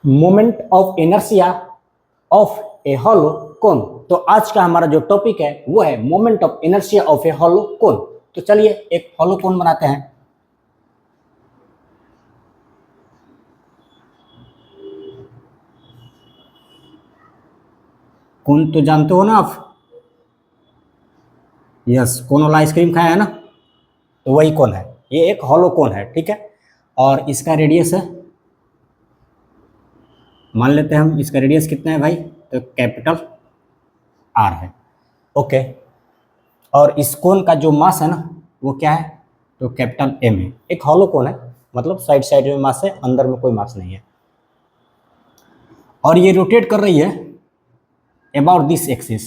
Moment of inertia of a hollow cone. तो आज का हमारा जो टॉपिक है वो है moment of inertia of a hollow cone. तो चलिए एक हॉलो कोन बनाते हैं। कोन तो जानते हो ना आप, यस, कोन वाला आइसक्रीम खाया है ना, तो वही कोन है। ये एक हॉलो कोन है, ठीक है। और इसका रेडियस है, मान लेते हैं हम इसका रेडियस कितना है भाई, तो कैपिटल आर है, ओके। और इस कोन का जो मास है ना वो क्या है, तो कैपिटल एम है। एक हॉलो कोन है, मतलब साइड साइड में मास है, अंदर में कोई मास नहीं है। और ये रोटेट कर रही है अबाउट दिस एक्सिस,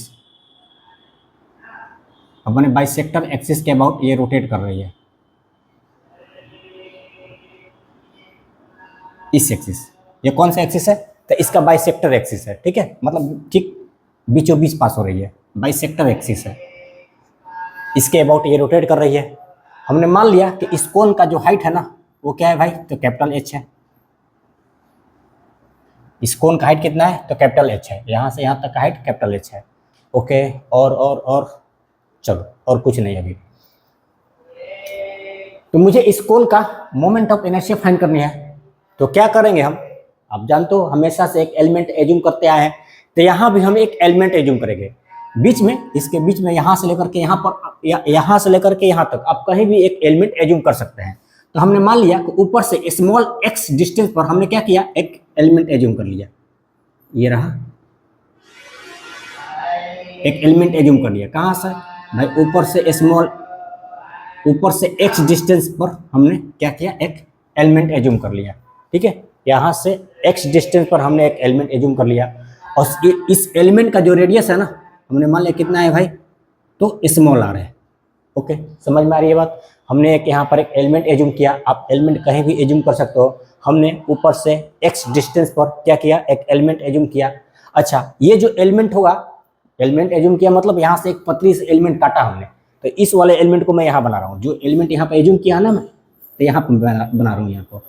अपने बाइसेक्टर एक्सिस के अबाउट ये रोटेट कर रही है, इस एक्सिस। ये कौन सा एक्सिस है, तो इसका बाइसेक्टर एक्सिस है, ठीक है। मतलब ठीक बीचों बीच पास हो रही है, बाइसेक्टर एक्सिस है, इसके अबाउट ये रोटेट कर रही है। हमने मान लिया कि इस कोन का जो हाइट है ना वो क्या है भाई, तो कैपिटल एच है। इस कोन का हाइट कितना है, तो कैपिटल एच है। यहाँ से यहाँ तक का हाइट कैपिटल एच है, ओके। और चलो, और कुछ नहीं अभी। तो मुझे इस कोन का मोमेंट ऑफ इनर्शिया फाइंड करनी है। तो क्या करेंगे हम, आप जानते हो हमेशा से एक एलिमेंट एज्यूम करते आए हैं, तो यहाँ भी हम एक एलिमेंट एज्यूम करेंगे। बीच में, इसके बीच में यहाँ से लेकर के यहाँ पर, यहाँ से लेकर के यहाँ तक आप कहीं भी एक एलिमेंट एज्यूम कर सकते हैं। तो हमने मान लिया कि ऊपर से स्मॉल एक्स डिस्टेंस पर हमने क्या किया, एक एलिमेंट एज्यूम कर लिया। ये रहा, एक एलिमेंट एज्यूम कर लिया। कहाँ से भाई, ऊपर से एक्स डिस्टेंस पर हमने क्या किया, एक एलिमेंट एज्यूम कर लिया, ठीक है। यहाँ से एक्स डिस्टेंस पर हमने एक एलिमेंट एज्यूम कर लिया। और इस एलिमेंट का जो रेडियस है ना, हमने मान लिया कितना है भाई, तो स्मॉल आर है, ओके। समझ में आ रही है बात। हमने एक यहाँ पर एक एलिमेंट एज्यूम किया, आप एलिमेंट कहीं भी एज्यूम कर सकते हो। हमने ऊपर से एक्स डिस्टेंस पर क्या किया, एक एलिमेंट एज्यूम किया। अच्छा, ये जो एलिमेंट होगा, एलिमेंट एज्यूम किया मतलब यहाँ से एक पतली से एलिमेंट काटा हमने, तो इस वाले एलिमेंट को मैं यहाँ बना रहा हूँ। जो एलिमेंट यहाँ पर एज्यूम किया ना मैं, तो यहाँ पर बना रहा हूँ, यहाँ पर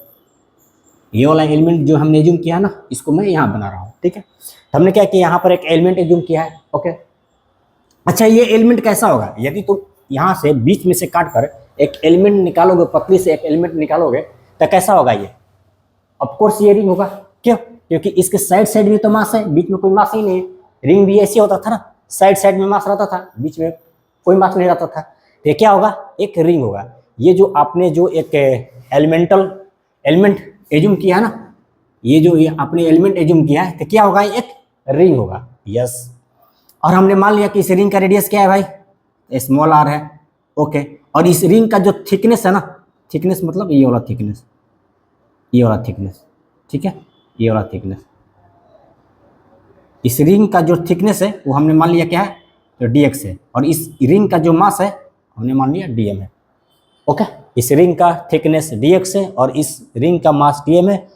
ये वाला एलिमेंट जो हमने एज्यूम किया ना, इसको मैं यहाँ बना रहा हूँ, ठीक है। तो हमने क्या किया, यहाँ पर एक एलिमेंट एज्यूम किया है, ओके। अच्छा, ये एलिमेंट कैसा होगा, यदि तुम यहाँ से बीच में से काट कर एक एलिमेंट निकालोगे, पतली से एक एलिमेंट निकालोगे, तो कैसा होगा ये, ऑफकोर्स ये रिंग होगा। क्यों, क्योंकि इसके साइड साइड में तो मास है, बीच में कोई मास ही नहीं है। रिंग भी ऐसे होता था ना, साइड साइड में मास रहता था, बीच में कोई मास नहीं रहता था। तो ये क्या होगा, एक रिंग होगा। ये जो आपने जो एक एलिमेंट एज्यूम किया ना, ये आपने एलिमेंट एज्यूम किया है, तो क्या होगा, एक रिंग होगा, यस। और हमने मान लिया कि इस रिंग का रेडियस क्या है भाई, स्मॉल आर है, ओके। और इस रिंग का जो थिकनेस है ना, थिकनेस मतलब ये वाला थिकनेस, ये वाला थिकनेस, ठीक है, ये वाला थिकनेस। इस रिंग का जो थिकनेस है वो हमने मान लिया क्या है, तो dx है। और इस रिंग का जो मास है हमने मान लिया dm है, ओके। इस रिंग का थिकनेस dx है और इस रिंग का मास dm है,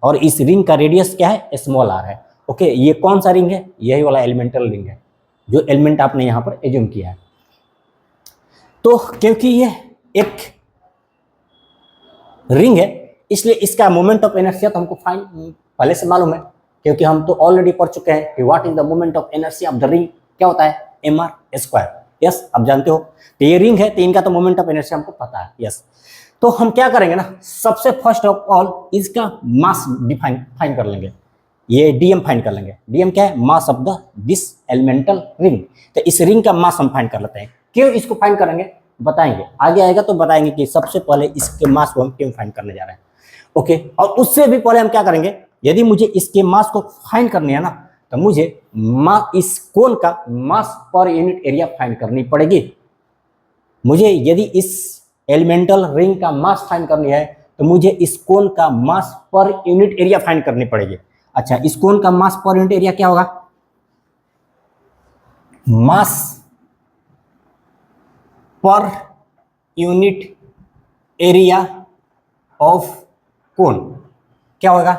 और इस रिंग का रेडियस क्या है, स्मॉल r है, ओके। ये कौन सा रिंग है, यही वाला एलिमेंटल रिंग है, जो एलिमेंट आपने यहाँ पर एज्यूम किया है। तो क्योंकि ये एक रिंग है, इसलिए इसका मोमेंट ऑफ इनर्शिया तो हमको पहले से मालूम है, क्योंकि हम तो ऑलरेडी पढ़ चुके हैं कि what is the moment of inertia of the ring, क्या होता है, mr²। यस, आप जानते हो। तो ये रिंग है, तो इनका तो मोमेंट ऑफ इनर्शिया हमको पता है, यस। तो हम क्या करेंगे ना, सबसे फर्स्ट ऑफ ऑल इसका मास फाइंड कर लेंगे। ये dm फाइंड कर लेंगे। dm क्या है, मास ऑफ दिस एलिमेंटल रिंग। तो इस रिंग का मास हम फाइंड कर लेते हैं। क्यों इसको फाइंड करेंगे बताएंगे, आगे आएगा तो बताएंगे कि सबसे पहले इसके मास को हम क्यों फाइंड करने जा रहे हैं, ओके। और उससे भी पहले हम क्या करेंगे, यदि मुझे इसके मास को फाइंड करनी है ना, तो मुझे इस कोन का मास पर यूनिट एरिया फाइंड करनी पड़ेगी। मुझे यदि इस एलिमेंटल रिंग का मास फाइंड करनी है, तो मुझे इस कोन का मास पर यूनिट एरिया फाइंड करनी पड़ेगी। अच्छा, इस कोन का मास पर यूनिट एरिया क्या होगा, मास पर यूनिट एरिया ऑफ कोन क्या होगा,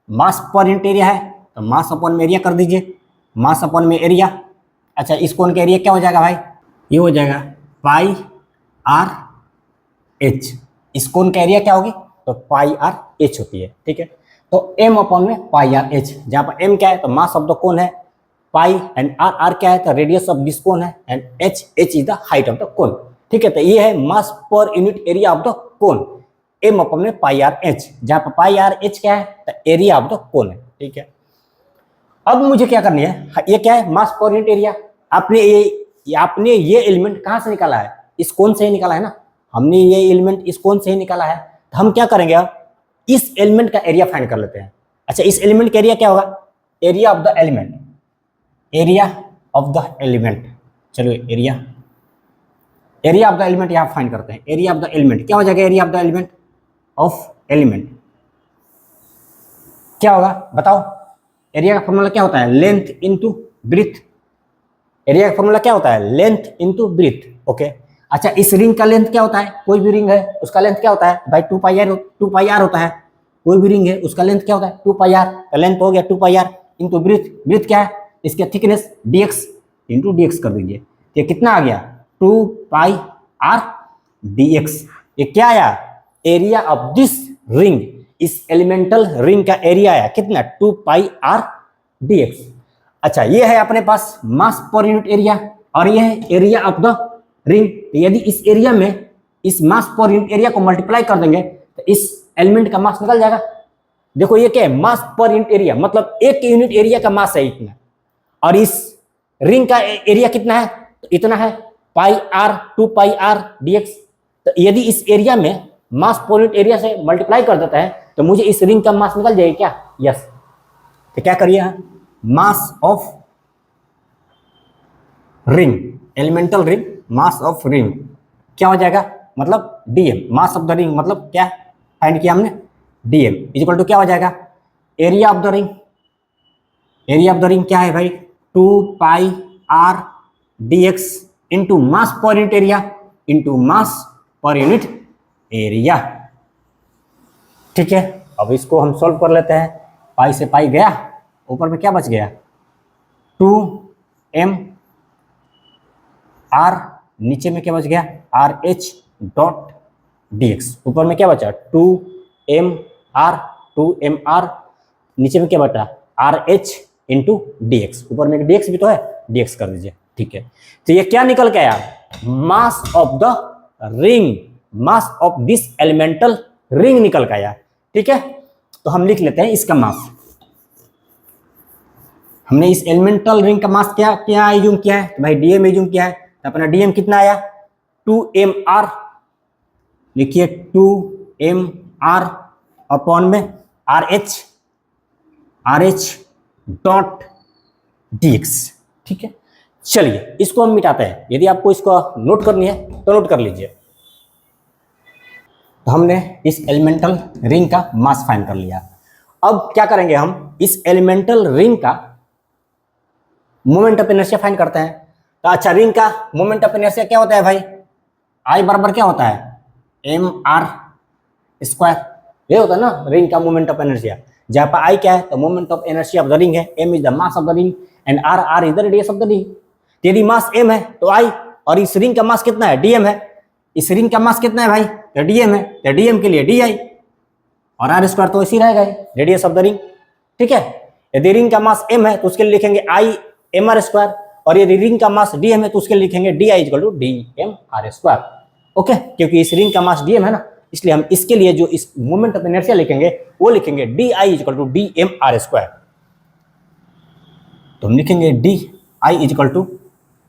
मास पर यूनिट एरिया है तो मास अपॉन में एरिया कर दीजिए, मास अपॉन में एरिया। अच्छा, इस कोन का एरिया क्या हो जाएगा भाई, ये हो जाएगा पाई आर एच। इस कोन का एरिया क्या होगी, तो पाई आर एच होती है, ठीक है। तो m अपॉन में पाई आर एच, जहां पर m क्या है तो मास ऑफ द कोन है, पाई एंड आर क्या है तो रेडियस ऑफ दिस कोन है, and H is the height of the cone. ठीक है, तो ये है मास पर unit area of the cone, m upon में पाई आर एच, जहां पर पाई आर एच क्या है तो एरिया ऑफ द कोन है। ठीक है, अब मुझे क्या करनी है, ये क्या है मास पर यूनिट एरिया। आपने ये एलिमेंट कहां से निकाला है, इस कोन से ही निकाला है ना, हमने ये एलिमेंट इस कोन से ही निकाला है। तो हम क्या करेंगे, अब इस एलिमेंट का एरिया फाइंड कर लेते हैं। अच्छा, इस एलिमेंट का एरिया क्या होगा, area of the element, area of the element. चलो एरिया ऑफ द एलिमेंट यहां फाइंड करते हैं। एरिया ऑफ द एलिमेंट क्या हो जाएगा, area of the element of element क्या होगा बताओ। एरिया का फॉर्मूला क्या होता है, लेंथ इनटू ब्रीथ। एरिया का फॉर्मूला क्या होता है, लेंथ इनटू ब्रीथ। ओके, अच्छा इस रिंग का लेंथ क्या होता है, कोई भी रिंग है उसका लेंथ क्या होता है भाई 2 पाई आर होता है। कोई भी रिंग है उसका लेंथ क्या होता है 2 पाई आर, का लेंथ हो गया 2 pi are into breathe. Breathe क्या है, इसके थिकनेस dx इनटू dx कर दीजिए, ये कितना आ गया 2 पाई आर dx। ये क्या आया, एरिया ऑफ दिस रिंग, इस एलिमेंटल रिंग का एरिया आया कितना 2 पाई आर dx। अच्छा, ये है अपने पास मास पर यूनिट एरिया, और ये है एरिया ऑफ द रिंग। यदि इस एरिया में इस मास पर यूनिट एरिया को मल्टीप्लाई कर देंगे तो इस एलिमेंट का मास निकल जाएगा। देखो ये क्या है, मास पर यूनिट एरिया, मतलब एक यूनिट एरिया का मास है इतना, और इस रिंग का एरिया कितना है तो इतना है पाई आर 2 पाई आर dx। तो यदि इस एरिया में मास पर यूनिट एरिया से मल्टीप्लाई कर देता है तो मुझे इस रिंग का मास निकल जाएगा क्या, यस। तो क्या करिए, mass of ring, elemental ring, mass of ring क्या हो जाएगा, मतलब dm, mass of the ring मतलब क्या फाइंड किया हमने, dm इक्वल टू क्या हो जाएगा, area of the ring. Area of the ring क्या है भाई 2 pi R dx into mass पर यूनिट एरिया इंटू मास पर यूनिट एरिया। ठीक है, अब इसको हम सॉल्व कर लेते हैं। पाई से पाई गया, ऊपर में क्या बच गया 2m r, नीचे में क्या बच गया आर एच डॉट dx। ऊपर में क्या बचा 2m r, नीचे में क्या बचा आर एच इंटू dx। ऊपर में dx भी तो है, dx कर दीजिए। ठीक है, तो ये क्या निकल के आया, मास of the ring, mass of this elemental ring निकल के आया। ठीक है, तो हम लिख लेते हैं इसका मास। हमने इस एलिमेंटल रिंग का मास क्या क्या एज्यूम किया है तो भाई dm एज्यूम किया है, तो अपना dm कितना आया 2mr, लिखिए 2mr अपॉन में आर एच डॉट dx। ठीक है, चलिए इसको हम मिटाते हैं। यदि आपको इसको नोट करनी है तो नोट कर लीजिए। तो हमने इस एलिमेंटल रिंग का मास फाइंड कर लिया। अब क्या करेंगे, हम इस एलिमेंटल रिंग का मोमेंट ऑफ इनर्शिया फाइंड करते हैं। तो अच्छा, रिंग का मोमेंट ऑफ इनर्शिया क्या होता है भाई, आई बराबर क्या होता है mr स्क्वायर, ये होता है ना रिंग का मोमेंट ऑफ इनर्शिया। जहां पर आई क्या है तो moment of inertia of the ring है, m is the mass of the ring and r is the radius of the ring. यदि मास m है तो i, और इस रिंग का मास कितना है dm है, इस रिंग का मास कितना है भाई तो dm है, तो dm के लिए di, और r स्क्वायर तो इसी रहेगा रेडियस ऑफ द रिंग। ठीक है, यदि रिंग का मास m है तो उसके लिए लिखेंगे i mr स्क्वायर, और यदि रिंग का मास dm है तो उसके लिए लिखेंगे di equal to dmr square. Okay, क्योंकि इस रिंग का मास dm है ना, इसलिए हम इसके लिए जो इस मोमेंट ऑफ इनर्शिया लिखेंगे वो लिखेंगे di equal to dmr square. तो हम लिखेंगे di equal to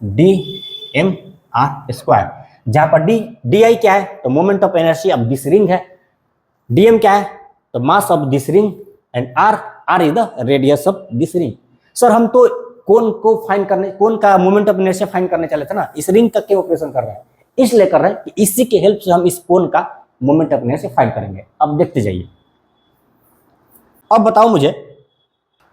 dmr square, जहां पर di क्या है तो moment of inertia of this ring है, dm क्या है तो mass of this ring, and r is the radius of this ring. Sir हम तो कोन को फाइंड करने, कोन का मोमेंट ऑफ इनर्शिया फाइंड करने चले थे ना, इस रिंग का क्या ऑपरेशन कर रहे हैं, इसलिए कर रहे हैं कि इसी के हेल्प से हम इस कोन का मोमेंट ऑफ इनर्शिया फाइंड करेंगे। अब देखते जाइए। अब बताओ मुझे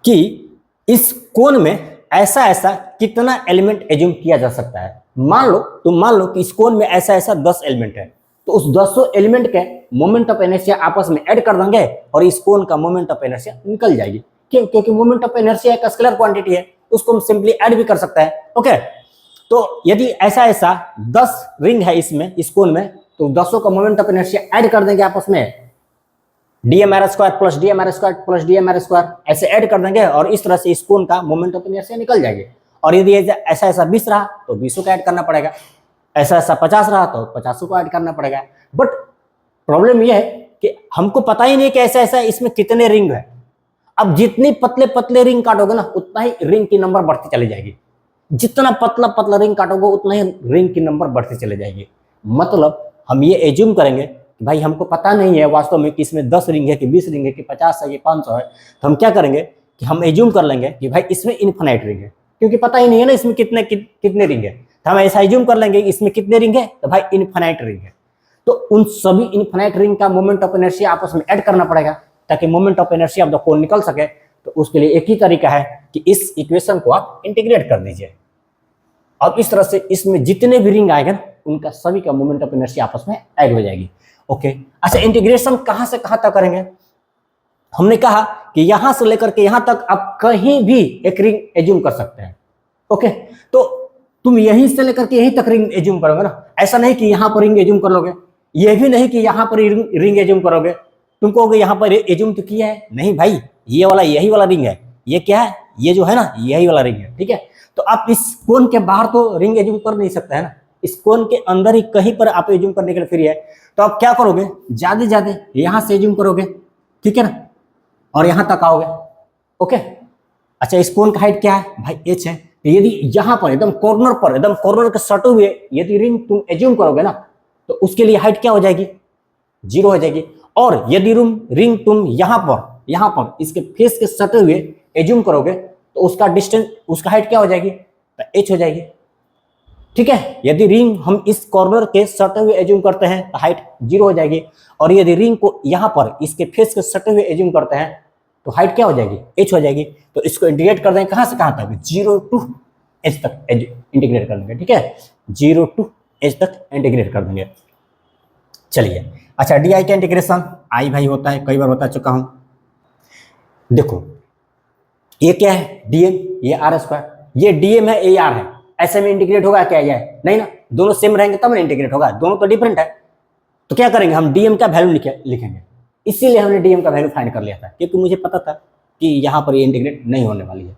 कि इस कोन में ऐसा कितना एलिमेंट एज्यूम किया जा सकता है। मान लो कि इस कोन में ऐसा 10 एलिमेंट है, तो उस 10 एलिमेंट के मोमेंट ऑफ इनर्शिया आपस में ऐड कर देंगे और इस कोन का मोमेंट ऑफ इनर्शिया निकल जाएगी। क्यों? क्योंकि मोमेंट ऑफ इनर्शिया एक स्केलर क्वांटिटी है, उसको हम सिंपली ऐड भी कर सकते हैं। ओके, तो यदि ऐसा 10 रिंग है इसमें, इस कोन में, तो 10 का मोमेंट ऑफ इनर्शिया ऐड कर देंगे आपस में, DMR² plus DMR² plus DMR² ऐसे ऐड कर देंगे और इस तरह से इस कोण का मोमेंट ऑफ इनर्शिया निकल जाएगी। और यदि ऐसा ऐसा 20 रहा तो 20 को ऐड करना पड़ेगा, ऐसा ऐसा 50 रहा तो 50 को ऐड करना पड़ेगा। बट प्रॉब्लम यह है कि हमको पता ही नहीं कि ऐसा ऐसा इसमें कितने रिंग है। अब जितनी पतले पतले रिंग काटोगे ना उतना ही रिंग की नंबर बढ़ती चली जाएगी, जितना पतला पतला रिंग काटोगे उतना ही रिंग की नंबर बढ़ती चली जाएगी। मतलब हम ये एज्यूम करेंगे कि भाई हमको पता नहीं है वास्तव में कि इसमें 10 रिंग है कि 20 रिंग है कि 50 है कि 500 है, तो हम क्या करेंगे कि हम एज्यूम कर लेंगे कि भाई इसमें इनफाइनाइट रिंग है, क्योंकि पता ही नहीं है ना इसमें कितने रिंग है। तो हम ऐसा एज्यूम कर लेंगे इसमें कितने रिंग है, तो भाई इनफाइनाइट रिंग है। तो उन सभी इनफाइनाइट रिंग का मोमेंट ऑफ इनर्शिया आपस में ऐड करना पड़ेगा ताकि moment of inertia of the कोन निकल सके। तो उसके लिए एक ही तरीका है कि इस इक्वेशन को आप इंटीग्रेट कर दीजिए। अब इस तरह से इसमें जितने भी रिंग आएगा ना उनका सभी का मोमेंट ऑफ इनर्शिया आपस में ऐड हो जाएगी। ओके, अच्छा इंटीग्रेशन कहां से कहां तक करेंगे? हमने कहा कि यहां से लेकर के यहां तक आप कहीं भी एक रिंग एज्यूम कर सकते हैं। ओके, तो तुम यहीं से लेकर के यहीं तक रिंग एज्यूम करोगे ना, ऐसा नहीं कि यहां पर रिंग एज्यूम कर लोगे, यह भी नहीं कि यहां पर रिंग एज्यूम करोगे। तुम कहोगे यहां पर एज्यूम तो किया है, नहीं भाई ये वाला यही वाला रिंग है, ये क्या है, ये जो है ना यही वाला रिंग है। ठीक है, तो आप इस कोन के बाहर तो रिंग एज्यूम कर नहीं सकते है ना, इस कोन के अंदर ही कहीं पर आप एज्यूम करने के लिए फ्री है। तो आप क्या करोगे, ज्यादा ज्यादा यहां से एज्यूम करोगे, ठीक है ना, और यहां तक आओगे। ओके, अच्छा इस कोन का हाइट क्या है भाई, h है। यदि यहां पर एकदम कॉर्नर के सटे हुए यदि रिंग तुम एज्यूम करोगे ना तो उसके लिए हाइट क्या हो जाएगी, 0 हो जाएगी। और यदि रिंग तुम यहां पर इसके फेस के सटे हुए एज्यूम करोगे तो उसका डिस्टेंस, उसका हाइट क्या हो जाएगी, तो h हो जाएगी। ठीक है, यदि रिंग हम इस कॉर्नर के सटे हुए एज्यूम करते हैं तो हाइट 0 हो जाएगी। और यदि रिंग को यहां पर इसके फेस के सटे हुए एज्यूम करते हैं तो हाइट क्या हो जाएगी, h हो जाएगी। तो इसको इंटीग्रेट कर देंगे कहां से कहां तक, 0 to h तक इंटीग्रेट कर देंगे। ठीक है, 0 to h तक इंटीग्रेट कर देंगे। चलिए, अच्छा डी आई का इंटीग्रेशन आई भाई होता है, कई बार बता चुका हूं। देखो ये क्या है, डीएम, ये r², ये डीएम है, ये r है। ऐसे में इंटीग्रेट होगा क्या, ये नहीं ना, दोनों सेम रहेंगे तब ना इंटीग्रेट होगा, दोनों तो डिफरेंट है। तो क्या करेंगे, हम डीएम का वैल्यू लिखेंगे। इसीलिए हमने डीएम का वैल्यू फाइंड कर लिया था, क्योंकि मुझे पता था कि यहाँ पर ये इंटीग्रेट नहीं होने वाली है।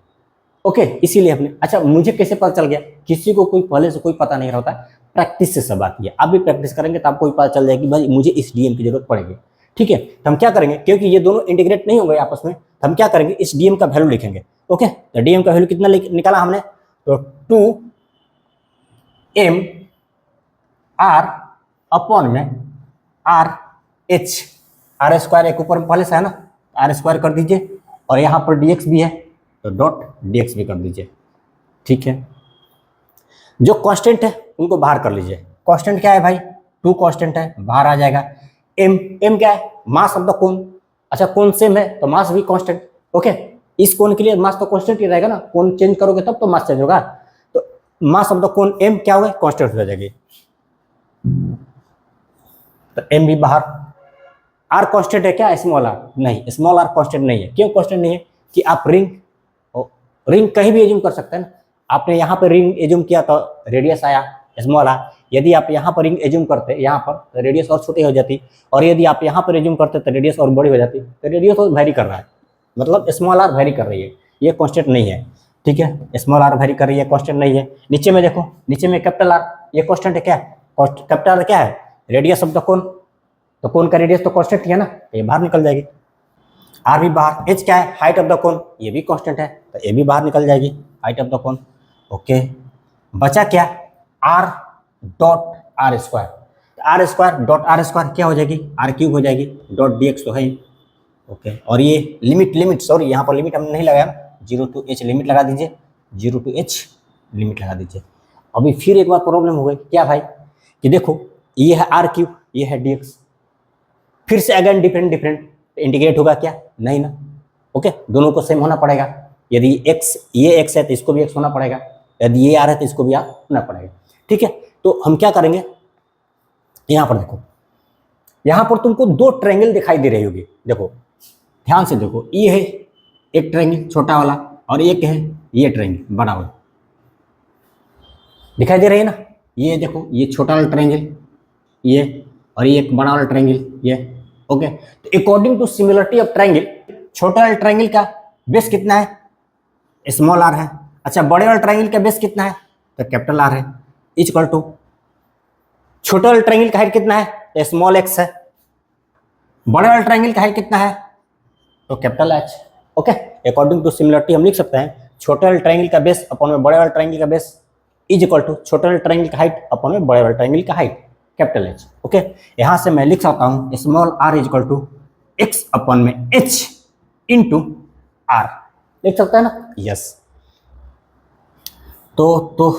ओके, इसीलिए हमने, अच्छा मुझे कैसे पता चल गया, किसी को कोई पहले से कोई पता नहीं होता, प्रैक्टिस से सब आती है। आप भी प्रैक्टिस करेंगे तो आपको पता चल जाएगी भाई मुझे इस डीएम की जरूरत पड़ेगी। ठीक है, तो हम क्या करेंगे, क्योंकि ये दोनों इंटीग्रेट नहीं होंगे आपस में, तो हम क्या करेंगे, इस डीएम का वैल्यू लिखेंगे। ओके, तो डीएम का वैल्यू कितना निकाला हमने, तो 2m r अपॉन में RH, r² एक ऊपर पहले से है ना, r² कर दीजिए, और यहाँ पर dx भी है तो डॉट dx भी कर दीजिए। ठीक है, जो कांस्टेंट है उनको बाहर कर लीजिए। कांस्टेंट क्या है भाई, 2 कांस्टेंट है, बाहर आ जाएगा। m क्या है, मास ऑफ द कोन। अच्छा कोन सेम है तो मास भी कांस्टेंट। ओके, इस कोन के लिए मास तो कांस्टेंट ही रहेगा ना, कोन चेंज करोगे तब तो मास चेंज होगा। तो mass of the cone m क्या होगा, कांस्टेंट हो जाएगी, तो m भी बाहर। r कांस्टेंट है क्या, स्मॉल r, नहीं स्मॉल r कांस्टेंट नहीं है। क्यों कांस्टेंट नहीं है, कि आप रिंग कहीं भी एज्यूम कर सकते हैं ना। आपने यहाँ पर रिंग एज्यूम किया तो रेडियस आया स्मॉल r, यदि आप यहाँ पर रिंग एज्यूम करते यहाँ पर तो रेडियस और छोटी हो जाती, और यदि आप यहाँ पर एज्यूम करते तो रेडियस और बड़ी हो जाती। तो रेडियस और वेरी कर रहा है, मतलब स्मॉल r वेरी कर रही है, ये कांस्टेंट नहीं है। ठीक है, स्मॉल r वेरी कर रही है, कांस्टेंट नहीं है। नीचे में देखो, नीचे में कैपिटल R, ये कांस्टेंट है क्या, कैपिटल R क्या है, रेडियस ऑफ द कोन, तो कोन का रेडियस तो कांस्टेंट ही है ना, तो ये बाहर निकल जाएगी। r भी बाहर। h क्या है, हाइट ऑफ द कोन, ये भी कांस्टेंट है तो ये भी बाहर निकल जाएगी, height of the cone. Okay, बचा क्या, r dot r², r² dot r² क्या हो जाएगी, r³ हो जाएगी, डॉट dx तो है ही। ओके, और ये लिमिट सॉरी यहाँ पर लिमिट हमने नहीं लगाया, 0 to h लिमिट लगा दीजिए, 0 to h लिमिट लगा दीजिए। अभी फिर एक बार प्रॉब्लम हो गई क्या भाई, कि देखो ये है r³, ये है dx, फिर से अगेन डिफरेंट इंटीग्रेट होगा क्या, नहीं ना। ओके, दोनों को सेम होना पड़ेगा। यदि x, ये x है तो इसको भी x होना पड़ेगा, यदि ये r है तो इसको भी r होना पड़ेगा। ठीक है, तो हम क्या करेंगे, यहाँ पर देखो, यहाँ पर तुमको 2 ट्रायंगल दिखाई दे रही होगी। देखो ध्यान से देखो, ये है एक ट्रायंगल छोटा वाला, और एक है ये ट्रायंगल बड़ा वाला, दिखाई दे रही है ना। ये देखो, ये छोटा वाला ट्रायंगल ये, और ये एक बड़ा वाला ट्रायंगल ये। ओके, तो according to similarity of triangle, छोटे वाले ट्रायंगल का बेस कितना है? स्मॉल आर है। अच्छा, बड़े वाले ट्रायंगल का बेस कितना है? तो कैपिटल आर है। इक्वल टू छोटे वाले ट्रायंगल का हाइट कितना है? तो स्मॉल एक्स है। बड़े वाले ट्रायंगल का हाइट कितना है? तो capital H. Okay, according to similarity हम लिख सकते हैं छोटे वाले ट्रायंगल का बेस अपॉन में बड़े वाले ट्रायंगल का बेस इज इक्वल टू छोटे वाले ट्रायंगल का हाइट अपॉन में बड़े वाले ट्रायंगल का हाइट कैपिटल एच। ओके, यहां से मैं लिख सकता हूं small R is equal to x upon में एच इंटू आर। लिख सकते हैं ना? यस। तो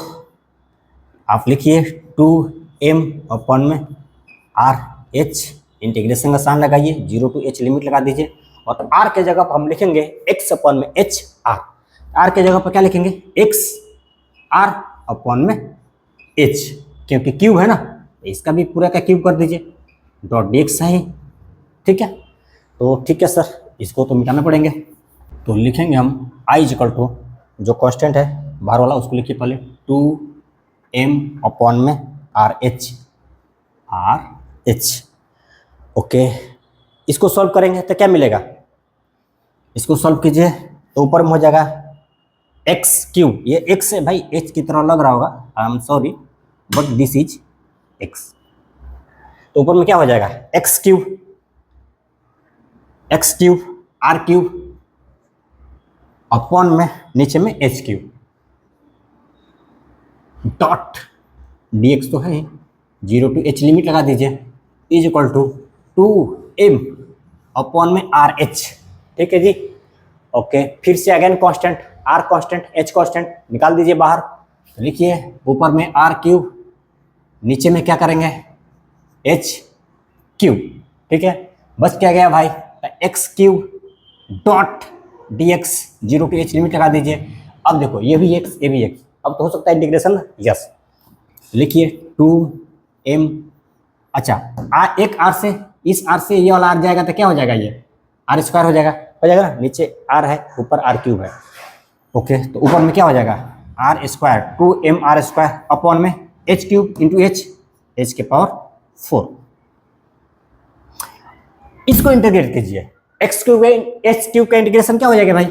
आप लिखिए 2m अपॉन में आर एच, इंटीग्रेशन का साइन लगाइए, 0 to h लिमिट लगा दीजिए, और r के जगह पर हम लिखेंगे x अपॉन में h r। r के जगह पर क्या लिखेंगे? x r अपॉन में h, क्योंकि क्यूब है ना, इसका भी पूरा का क्यूब कर दीजिए, डॉट dx है। ठीक है, तो ठीक है सर, इसको तो मिटाना पड़ेंगे, तो लिखेंगे हम i इक्वल टू जो कांस्टेंट है बाहर वाला उसको लिखिए पहले 2m अपॉन में आर एच। ओके, इसको सॉल्व करेंगे तो क्या मिलेगा? इसको सॉल्व कीजिए तो ऊपर में हो जाएगा एक्स क्यूब, ये एक्स है भाई, एच की तरह लग रहा होगा, I am sorry but this is x. तो ऊपर में क्या हो जाएगा? X cube R cube upon में नीचे में एच क्यूब डॉट dx तो है 0 to h लिमिट लगा दीजिए, is equal to 2m upon में आर एच। ठीक है जी। ओके, फिर से again constant, r constant h constant निकाल दीजिए बाहर। लिखिए ऊपर में r क्यूब, नीचे में क्या करेंगे? h cube. ठीक है, बच क्या गया भाई? x cube dot dx 0 to h limit लगा दीजिए। अब देखो ये भी x ये भी x, अब तो हो सकता है इंटीग्रेशन। यस, लिखिए 2m, अच्छा एक r से इस r से ये वाला r जाएगा तो क्या हो जाएगा? ये r स्क्वायर हो जाएगा ना, नीचे r है ऊपर r क्यूब है। ओके, तो ऊपर में क्या हो जाएगा? r square 2m r square upon में h क्यूब इंटू h के पावर 4। इसको इंटीग्रेट कीजिए, x क्यूब h क्यूब का इंटीग्रेशन क्या हो जाएगा भाई?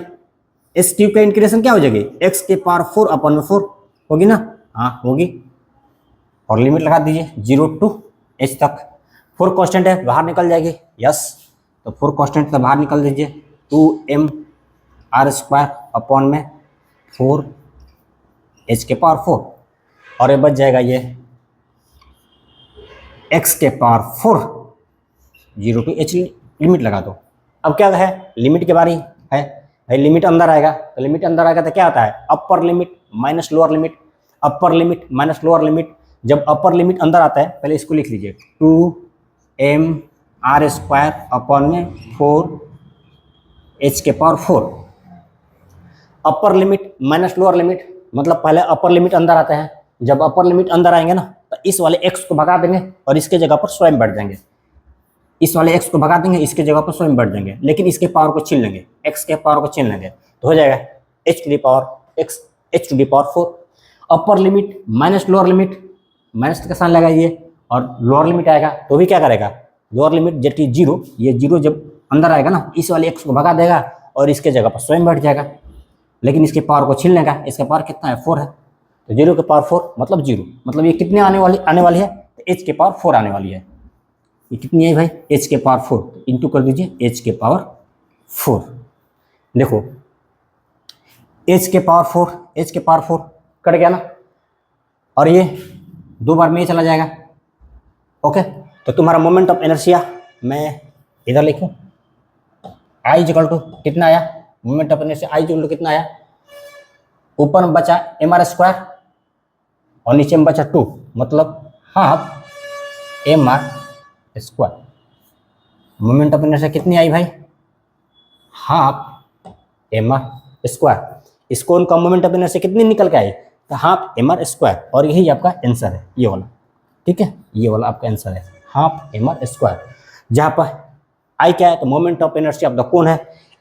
h क्यूब का इंटीग्रेशन क्या हो जाएगी? x के पावर 4 अपॉन में 4 होगी ना? हाँ होगी, और लिमिट लगा दीजिए 0 to h तक। 4 कांस्टेंट है, बाहर निकल जाएगी। यस, तो 4 कांस्टेंट तो बाहर निकल दीजिए, 2m r स्क्वायर अपॉन में 4 h के पावर 4, और ये बच जाएगा ये x के पावर 4 0 to h लिमिट लगा दो। अब क्या है? लिमिट के बारे है भाई, लिमिट अंदर आएगा तो लिमिट अंदर आएगा तो क्या आता है? अपर लिमिट माइनस लोअर लिमिट, अपर लिमिट माइनस लोअर लिमिट। जब अपर लिमिट अंदर आता है, पहले इसको लिख लीजिए 2m r स्क्वायर अपॉन में 4 h के power 4। Upper limit minus lower limit मतलब पहले अपर लिमिट अंदर आते हैं, जब अपर लिमिट अंदर आएंगे ना तो इस वाले x को भगा देंगे और इसके जगह पर स्वयं बैठ जाएंगे। इस वाले x को भगा देंगे, इसके जगह पर स्वयं बैठ जाएंगे, लेकिन इसके पावर को छीन लेंगे, x के पावर को छीन लेंगे, तो हो जाएगा h to the power x h to the power 4। Upper limit minus lower limit, minus का साइन लगाइए, और लोअर लिमिट आएगा तो भी क्या करेगा? लोअर लिमिट जेटी 0, ये 0 जब अंदर आएगा ना, इस वाले x को भगा देगा और इसके जगह पर स्वयं बैठ जाएगा, लेकिन इसके पावर को छीन लेगा। इसका पावर कितना है? 4 है, तो 0 के पावर 4 मतलब 0, मतलब ये कितने आने वाली है? तो h के पावर 4 आने वाली है। ये कितनी है भाई? h के पावर 4, इंटू कर दीजिए h के पावर 4। देखो h के पावर 4 कट गया ना, और ये 2 बार में ये चला जाएगा। ओके, तो तुम्हारा मोमेंट ऑफ इनर्शिया मैं इधर लिखूं, आई इक्वल टू कितना आया? Moment of inertia I equal to कितना आया? ऊपर में बचा mr स्क्वायर और नीचे में बचा 2, मतलब half mr square. Moment of inertia कितनी आई भाई? Half mr square. इस कोन का मोमेंट ऑफ इनर्शिया कितनी निकल के आई? तो हाफ mr स्क्वायर, और यही आपका आंसर है ये वाला। ठीक है, ये वाला आपका आंसर है हाफ mr स्क्वायर, जहाँ पर आई क्या है? तो moment of inertia of the cone है,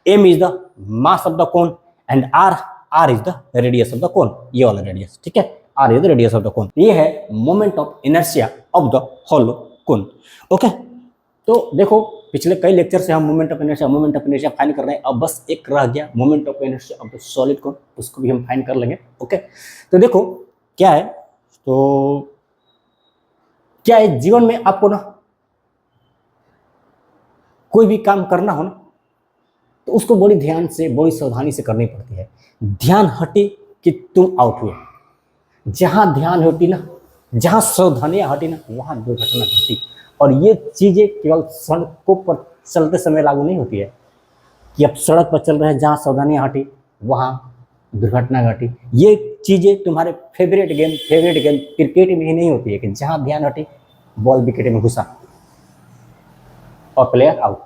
m is the mass of the cone and r is the radius of the cone, ये वाला रेडियस। ठीक है, r is the radius of the cone. ये है moment of inertia of the hollow cone. Okay, तो देखो पिछले कई लेक्चर से हम मोमेंट ऑफ इनर्शिया फाइंड कर रहे हैं। अब बस एक रह गया moment of inertia of the solid को, उसको भी हम फाइंड कर लेंगे। ओके, तो देखो क्या है, तो क्या है जीवन में आपको ना कोई भी काम करना हो ना, तो उसको बड़ी ध्यान से, बड़ी सावधानी से करनी पड़ती है। ध्यान हटे कि तुम आउट हुए। जहां ध्यान हटी ना, जहां सावधानियां हटी ना, वहां दुर्घटना घटी। और ये चीजें केवल सड़कों पर चलते समय लागू नहीं होती है कि अब सड़क पर चल रहे हैं, जहां सावधानियां हटी वहां दुर्घटना घटी। ये चीजें तुम्हारे फेवरेट गेम क्रिकेट में ही नहीं होती है कि जहां ध्यान हटी बॉल विकेट में घुसा और प्लेयर आउट।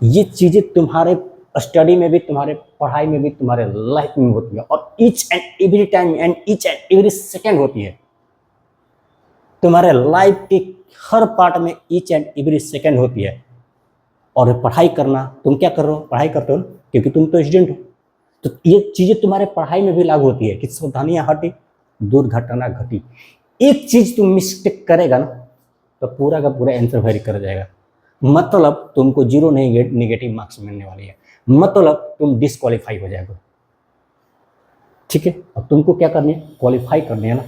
ये चीजें तुम्हारे स्टडी में भी, तुम्हारे पढ़ाई में भी, तुम्हारे लाइफ में होती है, और each and every time and each and every second होती है। तुम्हारे लाइफ के हर पार्ट में ईच एंड एवरी सेकेंड होती है। और पढ़ाई करना, तुम क्या कर रहे हो, पढ़ाई करते हो ना, क्योंकि तुम तो स्टूडेंट हो, तो ये चीजें तुम्हारे पढ़ाई में भी लागू होती है कि सावधानियां हटी दुर्घटना घटी। एक चीज तुम मिस्टेक करेगा ना, तो पूरा का पूरा आंसर वेरी कर जाएगा। मतलब तुमको 0 नहीं नेगेटिव मार्क्स मिलने वाली है, मतलब तुम डिस्क्वालीफाई हो जाएगा। ठीक है, और तुमको क्या करनी है, क्वालिफाई करनी है ना।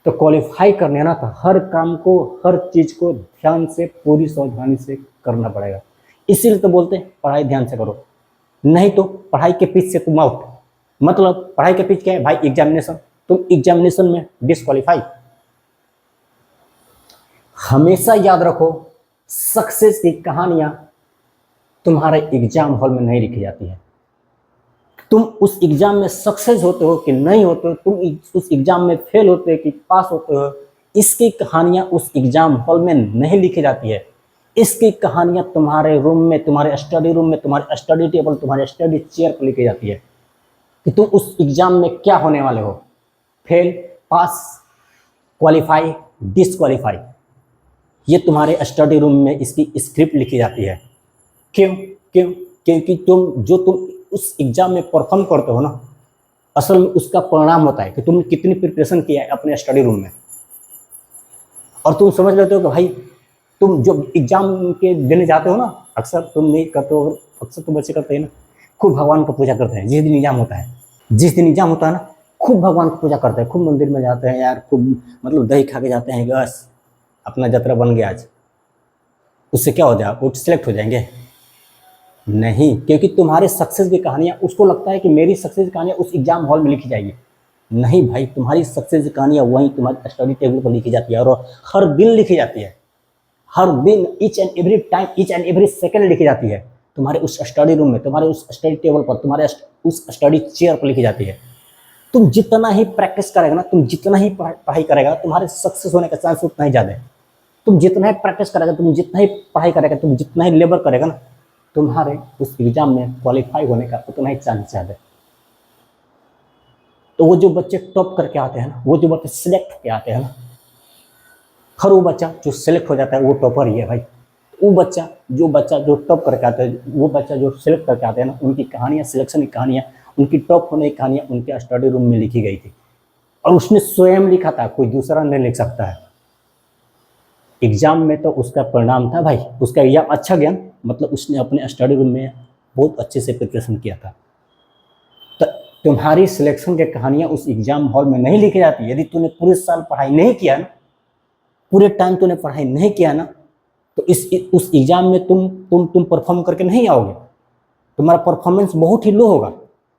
तो क्वालिफाई करने ना, तो हर काम को, हर चीज को ध्यान से, पूरी सावधानी से करना पड़ेगा। इसीलिए तो बोलते हैं पढ़ाई ध्यान से करो, नहीं तो पढ़ाई के पीछे से तुम आउट। मतलब पढ़ाई के पीछे क्या है भाई, एग्जामिनेशन, तुम एग्जामिनेशन में डिस्क्वालीफाई। हमेशा याद रखो, सक्सेस की कहानियां तुम्हारे एग्जाम हॉल में नहीं लिखी जाती है। तुम उस एग्जाम में सक्सेस होते हो कि नहीं होते हो, तुम उस एग्जाम में फेल होते हो कि पास होते हो, इसकी कहानियां उस एग्जाम हॉल में नहीं लिखी जाती है। इसकी कहानियां तुम्हारे रूम में, तुम्हारे स्टडी रूम में, तुम्हारे स्टडी टेबल, तुम्हारे स्टडी चेयर पर लिखी जाती है कि तुम उस एग्जाम में क्या होने वाले हो, फेल, पास, क्वालिफाई, डिसक्वालीफाई। ये तुम्हारे स्टडी रूम में इसकी स्क्रिप्ट लिखी जाती है। क्यों क्यों क्योंकि तुम उस एग्जाम में परफॉर्म करते हो ना, असल में उसका परिणाम होता है कि तुमने कितनी प्रिपरेशन किया है अपने स्टडी रूम में। और तुम समझ लेते हो कि भाई तुम जो एग्जाम के देने जाते हो ना, अक्सर तुम नहीं करते हो, अक्सर तुम बच्चे करते हैं ना, खूब भगवान को पूजा करते हैं। जिस दिन एग्जाम होता है ना, खूब भगवान को पूजा करते हैं, खूब मंदिर में जाते हैं यार, खूब मतलब दही खा के जाते हैं, बस अपना यात्रा बन गया आज। उससे क्या हो जाएगा, वो सिलेक्ट हो जाएंगे? नहीं, क्योंकि तुम्हारे सक्सेस की कहानियां, उसको लगता है कि मेरी सक्सेस की कहानियां उस एग्जाम हॉल में लिखी जाएगी। नहीं भाई, तुम्हारी सक्सेस की कहानियां वहीं तुम्हारे स्टडी टेबल पर लिखी जाती है, और हर दिन लिखी जाती है। हर दिन, each and every time, each and every second लिखी जाती है। तुम्हारे उस स्टडी रूम में, तुम्हारे उस स्टडी टेबल पर, तुम्हारे उस स्टडी चेयर पर लिखी जाती है। तुम जितना ही प्रैक्टिस करेगा ना, तुम जितना ही पढ़ाई करेगा, तुम्हारे सक्सेस होने का चांस उतना ही ज़्यादा है। तुम जितना ही प्रैक्टिस करेगा, तुम जितना ही पढ़ाई करेगा, तुम जितना ही लेबर करेगा ना, तुम्हारे उस एग्जाम में क्वालिफाई होने का उतना ही चांस ज़्यादा है। तो वो जो बच्चे टॉप करके आते हैं ना, वो जो बच्चे सिलेक्ट होकर आते हैं ना, हर वो बच्चा जो सिलेक्ट हो जाता है वो टॉपर ही है भाई। वो बच्चा जो टॉप करके आता है, वो बच्चा जो सिलेक्ट करके आते हैं ना, उनकी कहानियाँ, सिलेक्शन की कहानियाँ, उनकी टॉप होने की कहानियाँ उनके स्टडी रूम में लिखी गई थी। और उसने स्वयं लिखा था, कोई दूसरा नहीं लिख सकता है। एग्जाम में तो उसका परिणाम था भाई, उसका एग्जाम अच्छा गया, मतलब उसने अपने स्टडी रूम में बहुत अच्छे से प्रिपरेशन किया था। तो तुम्हारी सिलेक्शन की कहानियाँ उस एग्जाम हॉल में नहीं लिखी जाती। यदि तूने पूरे साल पढ़ाई नहीं किया ना, पूरे टाइम तूने पढ़ाई नहीं किया ना, तो उस एग्जाम में तुम परफॉर्म करके नहीं आओगे। तुम्हारा परफॉर्मेंस बहुत ही लो होगा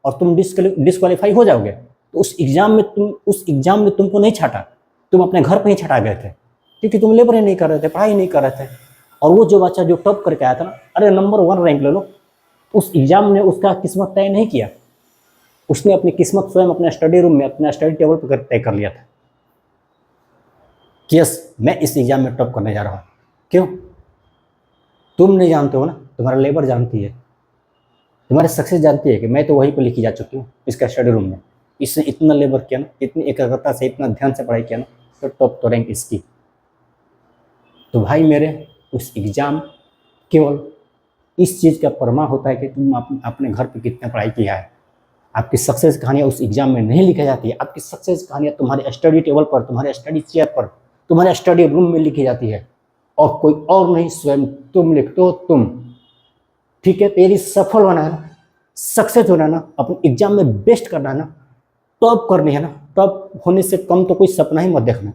और तुम डिस्क्वालीफाई हो जाओगे। तो उस एग्जाम में तुमको नहीं छाटा, तुम अपने घर पर ही छटा गए थे, क्योंकि तुम लेबर ही नहीं कर रहे थे, पढ़ाई नहीं कर रहे थे। और वो जो बच्चा जो टॉप करके आया था ना, अरे नंबर 1 रैंक ले लो, उस एग्जाम ने उसका किस्मत तय नहीं किया। उसने अपनी किस्मत स्वयं अपने स्टडी रूम में, अपना स्टडी टेबल पर तय कर लिया था कि यस, मैं इस एग्जाम में टॉप करने जा रहा हूँ। क्यों? तुम नहीं जानते हो ना, तुम्हारा लेबर जानती है, तुम्हारी सक्सेस जानती है कि मैं तो वहीं पर लिखी जा चुकी हूँ इसका स्टडी रूम में। इसने इतना लेबर किया ना, इतनी एकाग्रता से, इतना ध्यान से पढ़ाई किया ना, तो टॉप तो रैंक इसकी। तो भाई मेरे, उस एग्ज़ाम केवल इस चीज़ का प्रमाण होता है कि तुम अपने घर पे कितना पढ़ाई किया है। आपकी सक्सेस कहानियाँ उस एग्ज़ाम में नहीं लिखी जाती है। आपकी सक्सेस कहानियाँ तुम्हारे स्टडी टेबल पर, तुम्हारे स्टडी चेयर पर, तुम्हारे स्टडी रूम में लिखी जाती है। और कोई और नहीं, स्वयं तुम लिखते हो, तुम। ठीक है, तो यदि सफल होना है ना, सक्सेस होना है ना, अपने एग्जाम में बेस्ट करना है ना, टॉप करनी है ना, टॉप होने से कम तो कोई सपना ही मत देखना।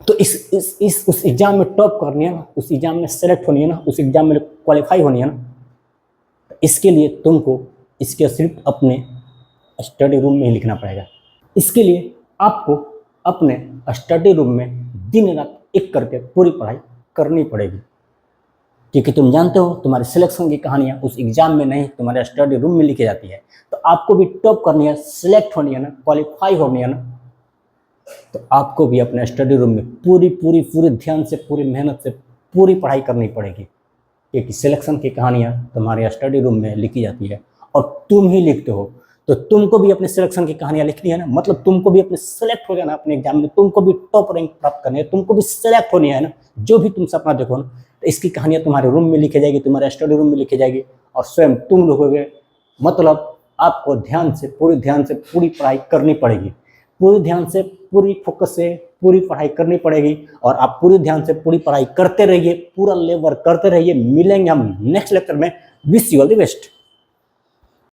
तो इस उस एग्जाम में टॉप करनी है ना, उस एग्जाम में सेलेक्ट होनी है ना, उस एग्जाम में क्वालिफाई होनी है ना, इसके लिए तुमको इसके सिर्फ अपने स्टडी रूम में ही लिखना पड़ेगा। इसके लिए आपको अपने स्टडी रूम में दिन रात एक करके पूरी पढ़ाई करनी पड़ेगी, क्योंकि तुम जानते हो तुम्हारे सिलेक्शन की कहानियाँ उस एग्जाम में नहीं, तुम्हारे स्टडी रूम में लिखी जाती है। तो आपको भी टॉप करनी है, सिलेक्ट होनी है ना, क्वालिफाई होनी है ना, तो आपको भी अपने स्टडी रूम में पूरी ध्यान से, पूरी मेहनत से पूरी पढ़ाई करनी पड़ेगी, क्योंकि सिलेक्शन की कहानियाँ तुम्हारे स्टडी रूम में लिखी जाती है और तुम ही लिखते हो। तो तुमको भी अपने सिलेक्शन की कहानियाँ लिखनी है ना, मतलब तुमको भी अपने सेलेक्ट हो जाना अपने एग्जाम में, तुमको भी टॉप रैंक प्राप्त करनी है, तुमको भी सेलेक्ट होनी है ना, जो भी तुम सपना देखो ना, तो इसकी कहानियाँ तुम्हारे रूम में लिखी जाएगी, तुम्हारे स्टडी रूम में लिखी जाएगी और स्वयं तुम लिखोगे। मतलब आपको ध्यान से, पूरी ध्यान से पूरी पढ़ाई करनी पड़ेगी, पूरी ध्यान से, पूरी फोकस से पूरी पढ़ाई करनी पड़ेगी। और आप पूरी ध्यान से पूरी पढ़ाई करते रहिए, पूरा लेबर करते रहिए। मिलेंगे हम नेक्स्ट लेक्चर में। Wish you all the best.